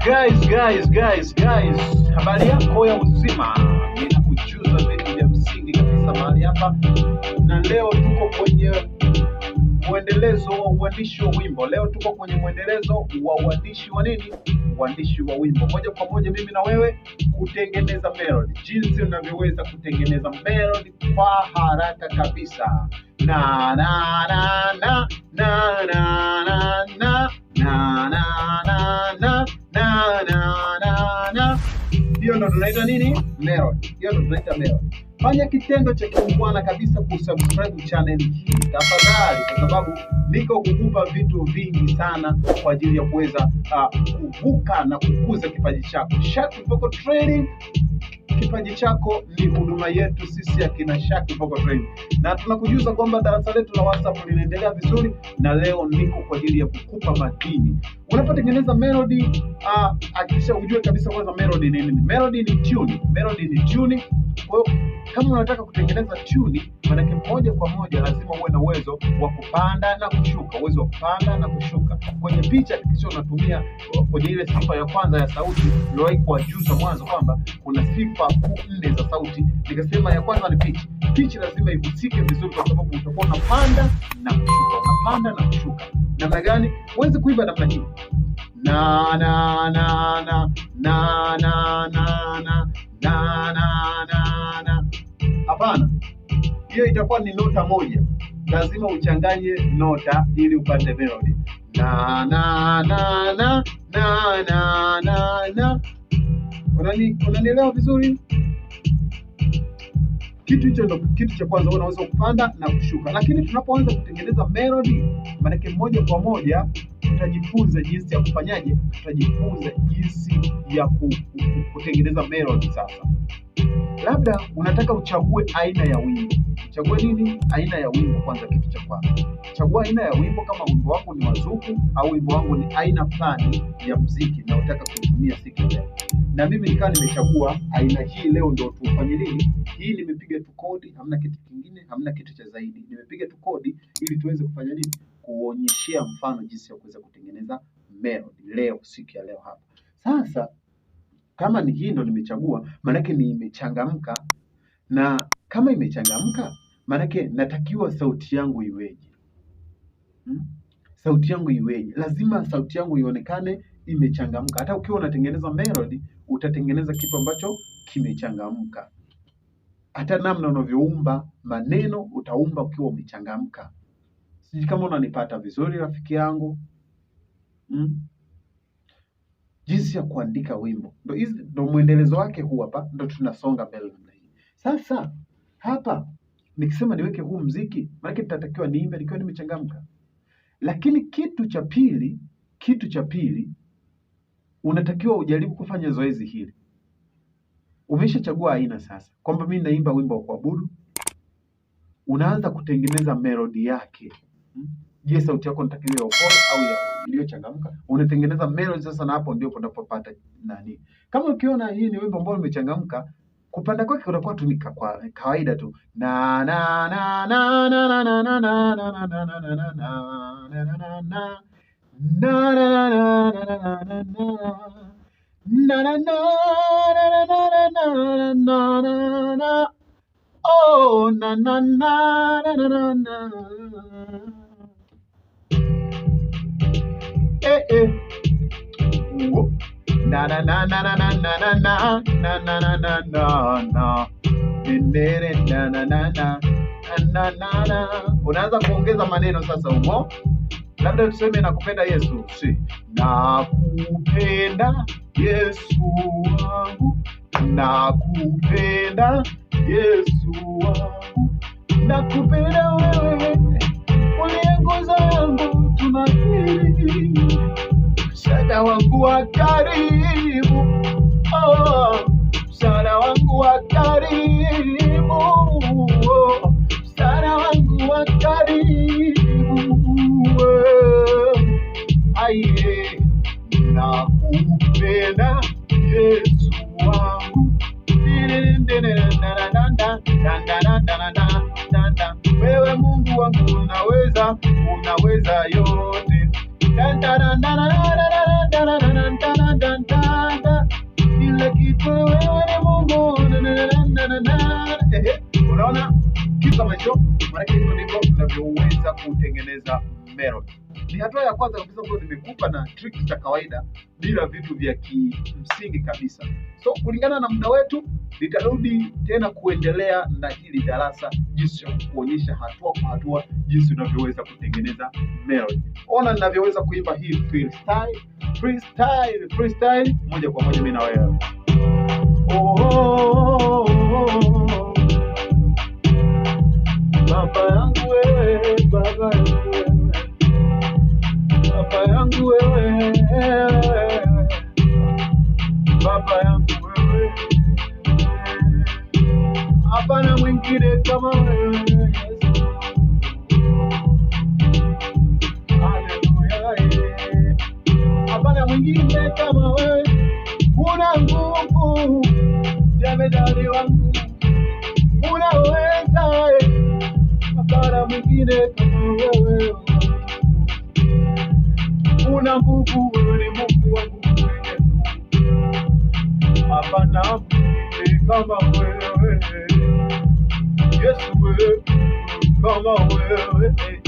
Guys, habari yako ya uzima, ninakujuza vitu vya msingi kabisa mahali hapa, na leo tuko kwenye mwendelezo wa uandishi wa wimbo. Leo tuko kwenye mwendelezo wa uandishi wa nini? Uandishi wa wimbo. Moja kwa moja mimi na wewe kutengeneza melody, jinsi unavyoweza kutengeneza melody kwa haraka kabisa. Na na na na na na na na na na na na na na. Hiyo ndo tunaita nini? Melody. Hiyo ndo tunaita melody. Fanya kitendo cha kiungwana kabisa kusubscribe channel hii tafadhali, kwa sababu niko kukupa vitu vingi sana kwa ajili ya kuweza kuvuka na kukuza kipaji chako. Shaki Vocal Training, kipaji chako ni huduma yetu sisi akina Shaki Vocal Training, na tunakujuza kwamba darasa letu la WhatsApp linaendelea vizuri, na leo niko kwa ajili ya kukupa madini. Unapotengeneza melody, hakikisha ujue kabisa kwanza melody ni nini. Melody ni tune. Melody ni tune. Kwa hiyo kama unataka kutengeneza tune, maana moja kwa moja lazima uwe na uwezo wa kupanda na kushuka, uwezo wa kupanda na kushuka. Kwenye picha kisha unatumia kwenye ile sifa ya kwanza ya sauti niliwahi kuwajuza mwanzo kwamba kuna sifa 4 za sauti. Nikasema ya kwanza ni pitch. Pitch lazima ihusike vizuri, kwa sababu utakuwa unapanda na kushuka, unapanda na kushuka. Namna gani? Uweze kuimba namna hii. Na na na na na na na na na na na. Hapana, hiyo itakuwa ni nota moja. Lazima uchanganye nota ili upate melody. Na na na na na na na na. Unanielewa vizuri? Kitu hicho ndo kitu cha kwanza, unaweza kupanda na kushuka. Lakini tunapoanza kutengeneza melody, maana moja kwa moja tutajifunza jinsi ya kufanyaje, tutajifunza jinsi ya kutengeneza melody. Sasa labda unataka uchague aina ya wimbo. Uchague nini? Aina ya wimbo kwanza. Kitu cha kwanza, chagua aina ya wimbo. Kama wimbo wako ni wazuku au wimbo wangu ni aina fulani ya muziki na unataka kutumia siku leo, na mimi nikawa nimechagua aina hii. Leo ndio tufanye nini? Hii nimepiga tu kodi, hamna kitu kingine, hamna kitu cha zaidi. Nimepiga tu kodi ili tuweze kufanya nini? Kuonyeshea mfano jinsi ya kuweza kutengeneza melody leo, siku ya leo hapa. Sasa kama ni hii ndo nimechagua, maanake ni imechangamka, na kama imechangamka maanake natakiwa sauti yangu iweje? Sauti yangu iweje? Lazima sauti yangu ionekane imechangamka. Hata ukiwa unatengeneza melody, utatengeneza kitu ambacho kimechangamka. Hata namna unavyoumba maneno utaumba ukiwa umechangamka. Sijui kama unanipata vizuri rafiki yangu. Jinsi ya kuandika wimbo ndo mwendelezo wake huu hapa, ndo tunasonga mbele namna hii. Sasa hapa nikisema niweke huu muziki, maana nitatakiwa niimbe nikiwa nimechangamka. Lakini kitu cha pili unatakiwa ujaribu kufanya zoezi hili. Umeshachagua aina sasa kwamba mimi naimba wimbo wa kuabudu, unaanza kutengeneza melody yake. Je, sauti yako inatakiwa ya upole au ya iliyochangamka? Unatengeneza melody sasa, na hapo ndio unapopata nani. Kama ukiona hii ni wimbo ambao umechangamka, kupanda kwake kunakuwa tu ni kwa kawaida tu. Na na na na na na na na na na na na na na na na na. Oh na na na na na na. Na na na na na na na na na na na na na na. Nere na na na na na na na. Unaanza kuongeza maneno sasa humo. Labda tuseme nakupenda Yesu. Nakupenda Yesu wangu. Nakupenda Yesu wangu. Nakupenda wewe, uliyeongoza wangu tumaini. Msaada wangu wa karibu, msaada wangu wa karibu, msaada wangu wa karibu. Aiye, nakupenda Yesu wangu. Wewe Mungu wangu unaweza yote. kitu, wewe ni Mungu. Unaona kitu kama hicho? Maana hivyo ndivyo tunavyoweza kutengeneza melody. Ni hatua ya kwanza kabisa ambayo nimekupa na tricks za kawaida bila vitu vya kimsingi kabisa. So kulingana na muda wetu nitarudi tena kuendelea na hili darasa, jinsi ya kuonyesha hatua kwa hatua jinsi unavyoweza kutengeneza melody. Ona ninavyoweza kuimba hii freestyle moja kwa moja mimi na wewe. Baba yangu wewe, baba yangu wewe, baba yangu wewe, baba yangu wewe, hapana mwingine kama wewe Yesu. Haleluya, hapana mwingine kama wewe, una nguvu, jemedari wangu, unaweza, hapana mwingine kama wewe, una nguvu, wewe ni Mungu wangu, hapana mwingine kama wewe Yesu, wewe kama wewe.